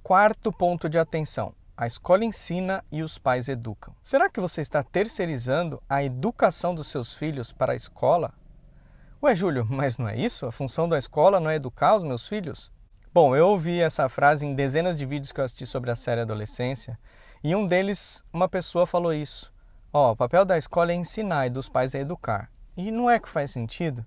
Quarto ponto de atenção: a escola ensina e os pais educam. Será que você está terceirizando a educação dos seus filhos para a escola? Ué, Júlio, mas não é isso? A função da escola não é educar os meus filhos? Bom, eu ouvi essa frase em dezenas de vídeos que eu assisti sobre a série Adolescência, e um deles, uma pessoa falou isso. O papel da escola é ensinar e dos pais é educar. E não é que faz sentido?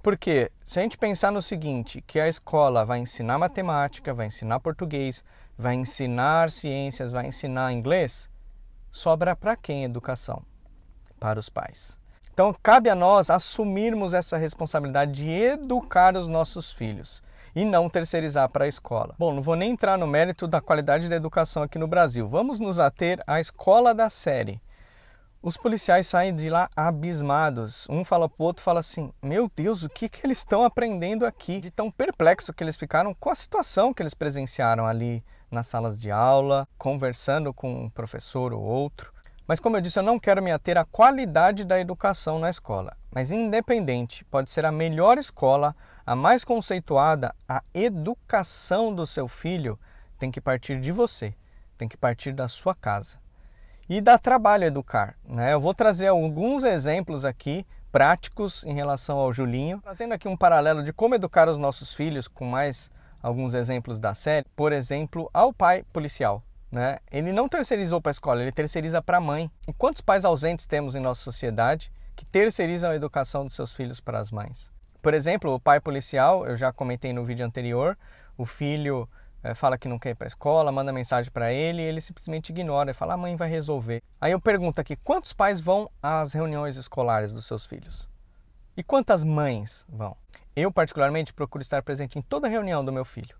Porque se a gente pensar no seguinte, que a escola vai ensinar matemática, vai ensinar português, vai ensinar ciências, vai ensinar inglês, sobra para quem educação? Para os pais. Então, cabe a nós assumirmos essa responsabilidade de educar os nossos filhos e não terceirizar para a escola. Bom, não vou nem entrar no mérito da qualidade da educação aqui no Brasil. Vamos nos ater à escola da série. Os policiais saem de lá abismados. Um fala para o outro, fala assim: meu Deus, o que eles estão aprendendo aqui? De tão perplexo que eles ficaram com a situação que eles presenciaram ali nas salas de aula, conversando com um professor ou outro. Mas como eu disse, eu não quero me ater à qualidade da educação na escola. Mas independente, pode ser a melhor escola, a mais conceituada, a educação do seu filho tem que partir de você, tem que partir da sua casa. E dá trabalho educar, né? Eu vou trazer alguns exemplos aqui práticos em relação ao Julinho, trazendo aqui um paralelo de como educar os nossos filhos com mais alguns exemplos da série. Por exemplo, ao pai policial, né? Ele não terceirizou para a escola, ele terceiriza para a mãe. E quantos pais ausentes temos em nossa sociedade que terceirizam a educação dos seus filhos para as mães? Por exemplo, o pai policial, eu já comentei no vídeo anterior, o filho fala que não quer ir para a escola, manda mensagem para ele e ele simplesmente ignora e fala: a mãe vai resolver. Aí eu pergunto aqui, quantos pais vão às reuniões escolares dos seus filhos? E quantas mães vão? Eu, particularmente, procuro estar presente em toda reunião do meu filho.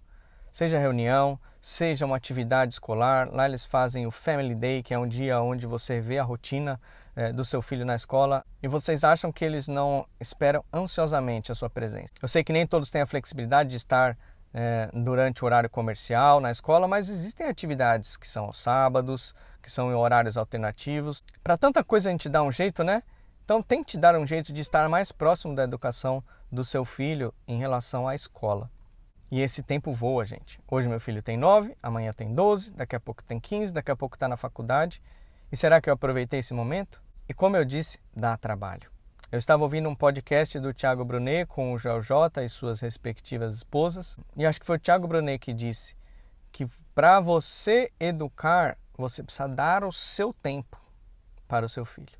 Seja reunião, seja uma atividade escolar. Lá eles fazem o Family Day, que é um dia onde você vê a rotina do seu filho na escola. E vocês acham que eles não esperam ansiosamente a sua presença? Eu sei que nem todos têm a flexibilidade de estar durante o horário comercial na escola, mas existem atividades que são aos sábados, que são em horários alternativos. Para tanta coisa a gente dá um jeito, né? Então tente dar um jeito de estar mais próximo da educação do seu filho em relação à escola. E esse tempo voa, gente. Hoje meu filho tem 9, amanhã tem 12, daqui a pouco tem 15, daqui a pouco está na faculdade. E será que eu aproveitei esse momento? E como eu disse, dá trabalho. Eu estava ouvindo um podcast do Thiago Brunet com o Joel J e suas respectivas esposas. E acho que foi o Thiago Brunet que disse que para você educar, você precisa dar o seu tempo para o seu filho.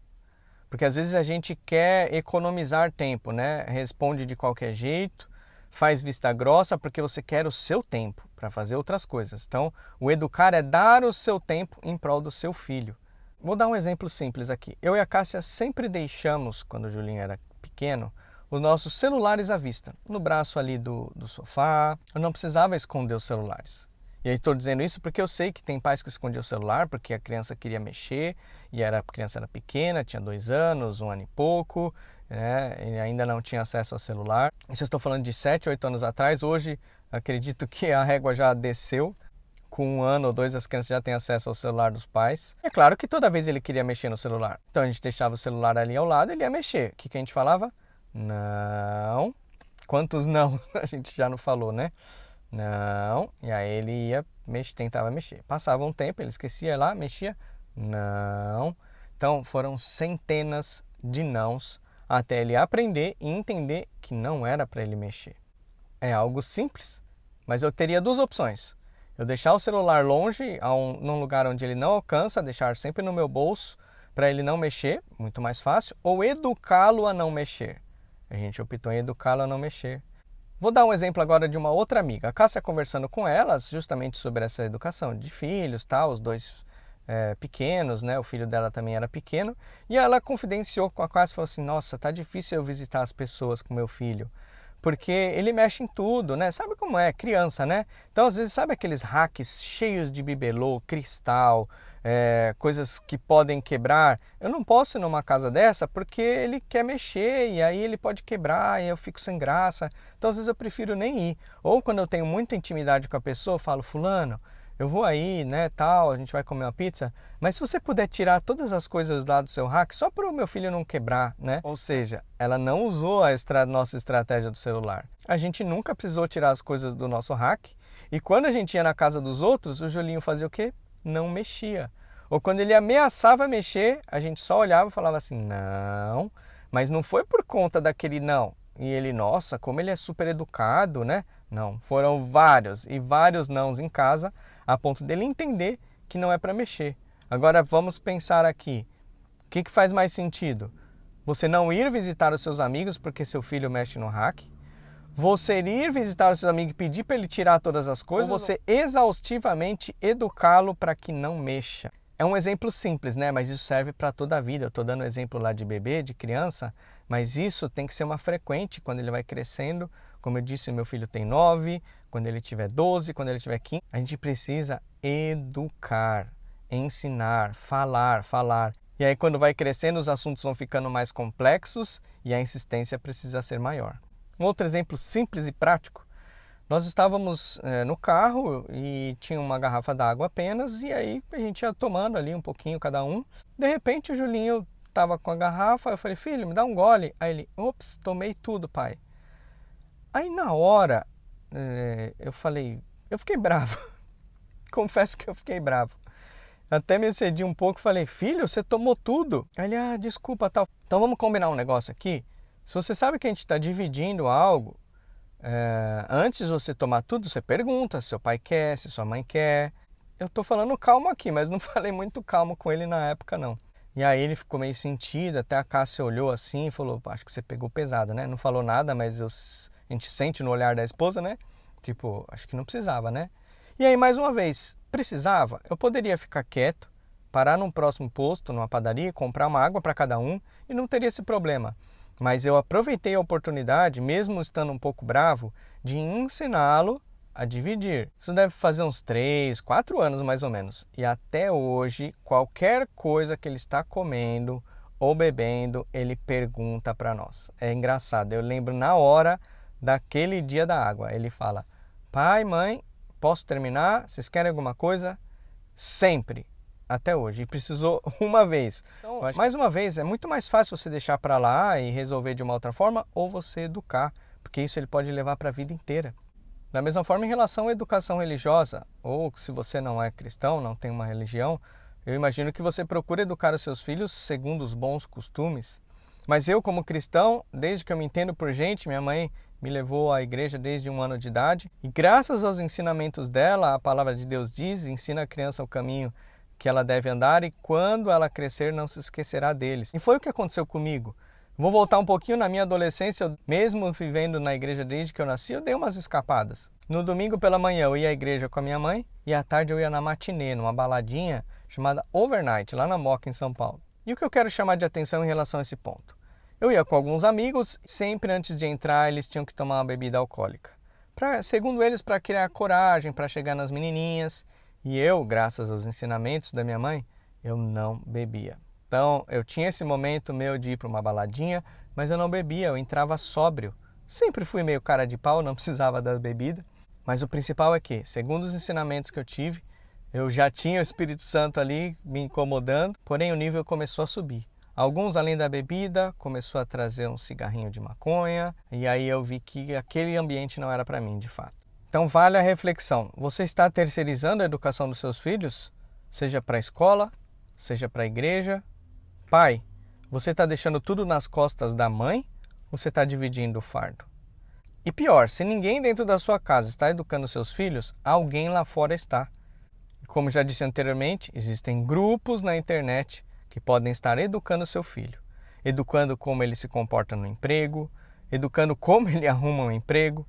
Porque às vezes a gente quer economizar tempo, né? Responde de qualquer jeito, faz vista grossa porque você quer o seu tempo para fazer outras coisas. Então, o educar é dar o seu tempo em prol do seu filho. Vou dar um exemplo simples aqui. Eu e a Cássia sempre deixamos, quando o Julinho era pequeno, os nossos celulares à vista, no braço ali do sofá. Eu não precisava esconder os celulares. E aí estou dizendo isso porque eu sei que tem pais que escondiam o celular porque a criança queria mexer e a criança era pequena, tinha 2 anos, 1 ano e pouco, né? E ainda não tinha acesso ao celular. Isso eu estou falando de 7, 8 anos atrás. Hoje acredito que a régua já desceu. Com 1 ano ou 2 as crianças já têm acesso ao celular dos pais. É claro que toda vez ele queria mexer no celular. Então a gente deixava o celular ali ao lado e ele ia mexer. O que a gente falava? Não. Quantos não a gente já não falou, né? Não. E aí ele ia tentava mexer. Passava um tempo, ele esquecia lá, mexia. Não. Então foram centenas de nãos até ele aprender e entender que não era para ele mexer. É algo simples, mas eu teria 2 opções. Eu deixar o celular longe, num lugar onde ele não alcança, deixar sempre no meu bolso para ele não mexer, muito mais fácil, ou educá-lo a não mexer. A gente optou em educá-lo a não mexer. Vou dar um exemplo agora de uma outra amiga. A Cássia conversando com elas justamente sobre essa educação de filhos, tá? Os 2 pequenos, né? O filho dela também era pequeno. E ela confidenciou com a Cássia e falou assim: nossa, tá difícil eu visitar as pessoas com meu filho. Porque ele mexe em tudo, né? Sabe como é? Criança, né? Então, às vezes, sabe aqueles racks cheios de bibelô, cristal, coisas que podem quebrar? Eu não posso ir numa casa dessa porque ele quer mexer e aí ele pode quebrar e eu fico sem graça. Então, às vezes, eu prefiro nem ir. Ou quando eu tenho muita intimidade com a pessoa, eu falo: fulano, eu vou aí, né, tal, a gente vai comer uma pizza, mas se você puder tirar todas as coisas lá do seu rack, só para o meu filho não quebrar, né? Ou seja, ela não usou a nossa estratégia do celular. A gente nunca precisou tirar as coisas do nosso rack E quando a gente ia na casa dos outros, o Julinho fazia o quê? Não mexia. Ou quando ele ameaçava mexer, a gente só olhava e falava assim, não. Mas não foi por conta daquele não. E ele, nossa, como ele é super educado, né? Não, foram vários e vários nãos em casa, a ponto dele entender que não é para mexer. Agora vamos pensar aqui, o que faz mais sentido? Você não ir visitar os seus amigos porque seu filho mexe no hack? Você ir visitar os seus amigos e pedir para ele tirar todas as coisas? Ou você exaustivamente educá-lo para que não mexa? É um exemplo simples, né? Mas isso serve para toda a vida. Eu estou dando exemplo lá de bebê, de criança, mas isso tem que ser uma frequente quando ele vai crescendo. Como eu disse, meu filho tem 9, quando ele tiver 12, quando ele tiver 15. A gente precisa educar, ensinar, falar. E aí quando vai crescendo, os assuntos vão ficando mais complexos e a insistência precisa ser maior. Um outro exemplo simples e prático. Nós estávamos no carro e tinha uma garrafa d'água apenas, e aí a gente ia tomando ali um pouquinho cada um. De repente o Julinho estava com a garrafa, eu falei, filho, me dá um gole. Aí ele, ops, tomei tudo, pai. Aí na hora eu falei, eu fiquei bravo. Confesso que eu fiquei bravo. Até me excedi um pouco e falei, filho, você tomou tudo? Aí ele, desculpa, tal. Então vamos combinar um negócio aqui. Se você sabe que a gente está dividindo algo, antes de você tomar tudo, você pergunta se seu pai quer, se sua mãe quer. Eu tô falando calmo aqui, mas não falei muito calmo com ele na época, não. E aí ele ficou meio sentido, até a Cássia olhou assim e falou, acho que você pegou pesado, né? Não falou nada, mas a gente sente no olhar da esposa, né? Tipo, acho que não precisava, né? E aí, mais uma vez, precisava? Eu poderia ficar quieto, parar num próximo posto, numa padaria, comprar uma água para cada um e não teria esse problema. Mas eu aproveitei a oportunidade, mesmo estando um pouco bravo, de ensiná-lo a dividir. Isso deve fazer uns 3, 4 anos mais ou menos. E até hoje, qualquer coisa que ele está comendo ou bebendo, ele pergunta para nós. É engraçado, eu lembro na hora daquele dia da água. Ele fala, pai, mãe, posso terminar? Vocês querem alguma coisa? Sempre. Até hoje, e precisou uma vez. Então, mais uma vez, é muito mais fácil você deixar para lá e resolver de uma outra forma, ou você educar, porque isso ele pode levar para a vida inteira. Da mesma forma, em relação à educação religiosa, ou se você não é cristão, não tem uma religião, eu imagino que você procura educar os seus filhos segundo os bons costumes. Mas eu, como cristão, desde que eu me entendo por gente, minha mãe me levou à igreja desde 1 ano de idade, e graças aos ensinamentos dela, a palavra de Deus diz, ensina a criança o caminho que ela deve andar e quando ela crescer não se esquecerá deles. E foi o que aconteceu comigo. Vou voltar um pouquinho na minha adolescência, mesmo vivendo na igreja desde que eu nasci, eu dei umas escapadas. No domingo pela manhã eu ia à igreja com a minha mãe e à tarde eu ia na matinê, numa baladinha chamada Overnight, lá na Moca, em São Paulo. E o que eu quero chamar de atenção em relação a esse ponto? Eu ia com alguns amigos, sempre antes de entrar eles tinham que tomar uma bebida alcoólica. Segundo eles, para criar coragem, para chegar nas menininhas. E eu, graças aos ensinamentos da minha mãe, eu não bebia. Então, eu tinha esse momento meu de ir para uma baladinha, mas eu não bebia, eu entrava sóbrio. Sempre fui meio cara de pau, não precisava da bebida. Mas o principal é que, segundo os ensinamentos que eu tive, eu já tinha o Espírito Santo ali me incomodando, porém o nível começou a subir. Alguns, além da bebida, começou a trazer um cigarrinho de maconha, e aí eu vi que aquele ambiente não era para mim, de fato. Então vale a reflexão. Você está terceirizando a educação dos seus filhos? Seja para a escola, seja para a igreja. Pai, você está deixando tudo nas costas da mãe ou você está dividindo o fardo? E pior, se ninguém dentro da sua casa está educando seus filhos, alguém lá fora está. Como já disse anteriormente, existem grupos na internet que podem estar educando seu filho. Educando como ele se comporta no emprego, educando como ele arruma um emprego,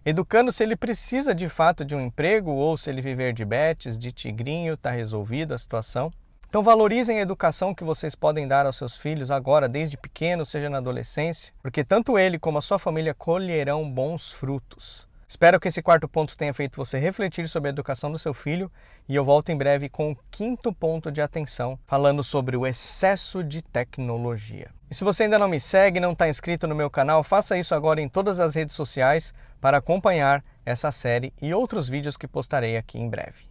educando se ele precisa de fato de um emprego ou se ele viver de bets, de tigrinho, está resolvido a situação. Então valorizem a educação que vocês podem dar aos seus filhos agora, desde pequeno, seja na adolescência, porque tanto ele como a sua família colherão bons frutos. Espero que esse quarto ponto tenha feito você refletir sobre a educação do seu filho e eu volto em breve com o quinto ponto de atenção, falando sobre o excesso de tecnologia. E se você ainda não me segue, não está inscrito no meu canal, faça isso agora em todas as redes sociais para acompanhar essa série e outros vídeos que postarei aqui em breve.